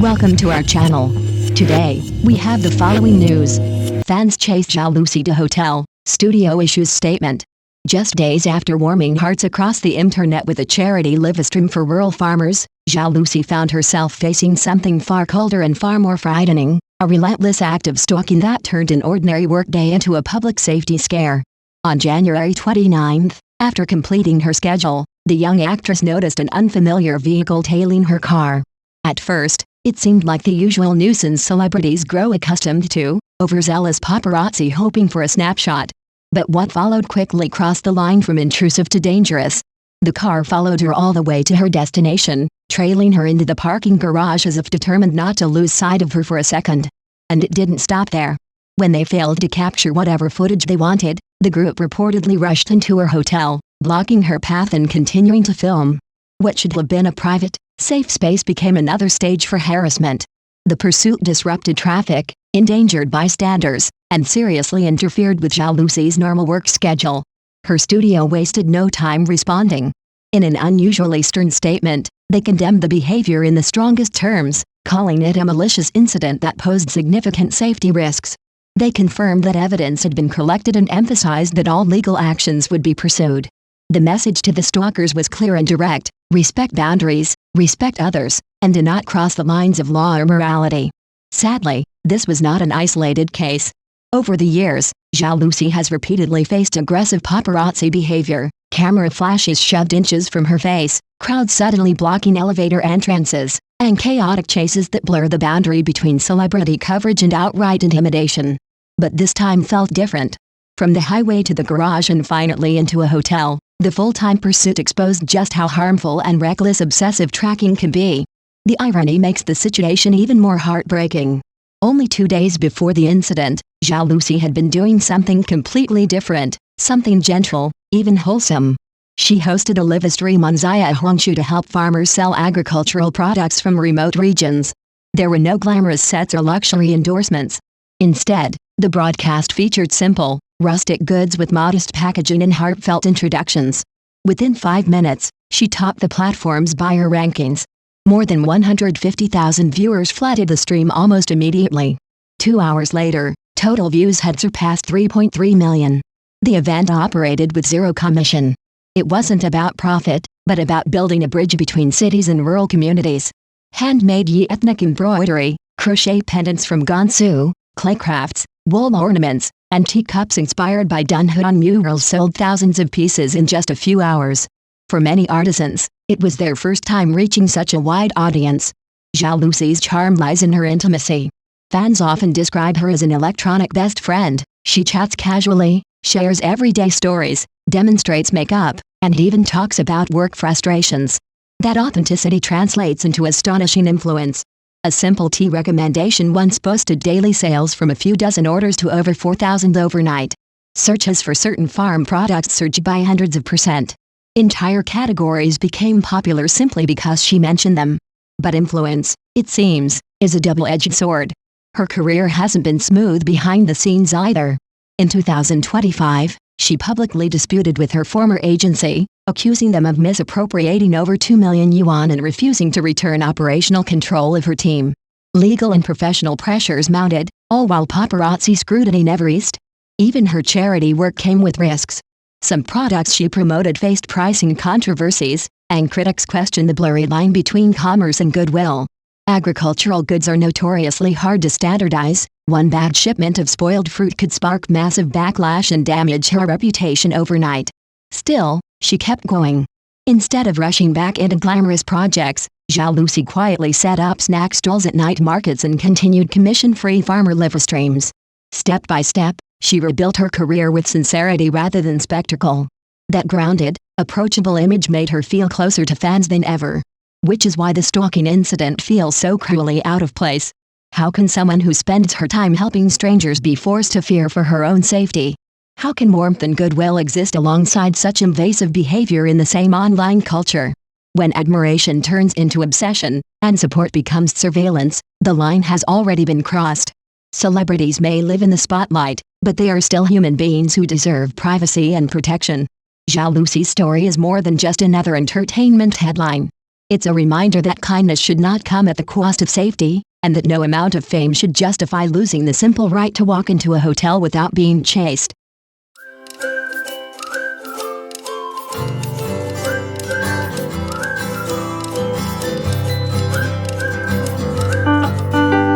Welcome to our channel. Today, we have the following news. Fans chase Zhao Lusi to hotel, studio issues statement. Just days after warming hearts across the internet with a charity live-stream for rural farmers, Zhao Lusi found herself facing something far colder and far more frightening, a relentless act of stalking that turned an ordinary workday into a public safety scare. On January 29, after completing her schedule, the young actress noticed an unfamiliar vehicle tailing her car. At first, it seemed like the usual nuisance celebrities grow accustomed to, overzealous paparazzi hoping for a snapshot. But what followed quickly crossed the line from intrusive to dangerous. The car followed her all the way to her destination, trailing her into the parking garage as if determined not to lose sight of her for a second. And it didn't stop there. When they failed to capture whatever footage they wanted, the group reportedly rushed into her hotel, blocking her path and continuing to film. What should have been a private, safe space became another stage for harassment. The pursuit disrupted traffic, endangered bystanders, and seriously interfered with Zhao Lusi's normal work schedule. Her studio wasted no time responding. In an unusually stern statement, they condemned the behavior in the strongest terms, calling it a malicious incident that posed significant safety risks. They confirmed that evidence had been collected and emphasized that all legal actions would be pursued. The message to the stalkers was clear and direct: respect boundaries, respect others, and do not cross the lines of law or morality. Sadly, this was not an isolated case. Over the years, Zhao Lusi has repeatedly faced aggressive paparazzi behavior, camera flashes shoved inches from her face, crowds suddenly blocking elevator entrances, and chaotic chases that blur the boundary between celebrity coverage and outright intimidation. But this time felt different. From the highway to the garage and finally into a hotel, the full-time pursuit exposed just how harmful and reckless obsessive tracking can be. The irony makes the situation even more heartbreaking. Only 2 days before the incident, Zhao Lusi had been doing something completely different, something gentle, even wholesome. She hosted a live-stream on Zaya Huangshu to help farmers sell agricultural products from remote regions. There were no glamorous sets or luxury endorsements. Instead, the broadcast featured simple, rustic goods with modest packaging and heartfelt introductions. Within 5 minutes, she topped the platform's buyer rankings. More than 150,000 viewers flooded the stream almost immediately. 2 hours later, total views had surpassed 3.3 million. The event operated with zero commission. It wasn't about profit, but about building a bridge between cities and rural communities. Handmade ethnic embroidery, crochet pendants from Gansu, clay crafts, wool ornaments, and teacups inspired by Dunhuan murals sold thousands of pieces in just a few hours. For many artisans, it was their first time reaching such a wide audience. Zhao Lusi's charm lies in her intimacy. Fans often describe her as an electronic best friend. She chats casually, shares everyday stories, demonstrates makeup, and even talks about work frustrations. That authenticity translates into astonishing influence. A simple tea recommendation once boasted daily sales from a few dozen orders to over 4,000 overnight. Searches for certain farm products surged by hundreds of %. Entire categories became popular simply because she mentioned them. But influence, it seems, is a double-edged sword. Her career hasn't been smooth behind the scenes either. In 2025, she publicly disputed with her former agency, accusing them of misappropriating over 2 million yuan and refusing to return operational control of her team. Legal and professional pressures mounted, all while paparazzi scrutiny never eased. Even her charity work came with risks. Some products she promoted faced pricing controversies, and critics questioned the blurry line between commerce and goodwill. Agricultural goods are notoriously hard to standardize. One bad shipment of spoiled fruit could spark massive backlash and damage her reputation overnight. Still, she kept going. Instead of rushing back into glamorous projects, Zhao Lusi quietly set up snack stalls at night markets and continued commission-free farmer live streams. Step by step, she rebuilt her career with sincerity rather than spectacle. That grounded, approachable image made her feel closer to fans than ever. Which is why the stalking incident feels so cruelly out of place. How can someone who spends her time helping strangers be forced to fear for her own safety? How can warmth and goodwill exist alongside such invasive behavior in the same online culture? When admiration turns into obsession, and support becomes surveillance, the line has already been crossed. Celebrities may live in the spotlight, but they are still human beings who deserve privacy and protection. Zhao Lusi's story is more than just another entertainment headline. It's a reminder that kindness should not come at the cost of safety, and that no amount of fame should justify losing the simple right to walk into a hotel without being chased.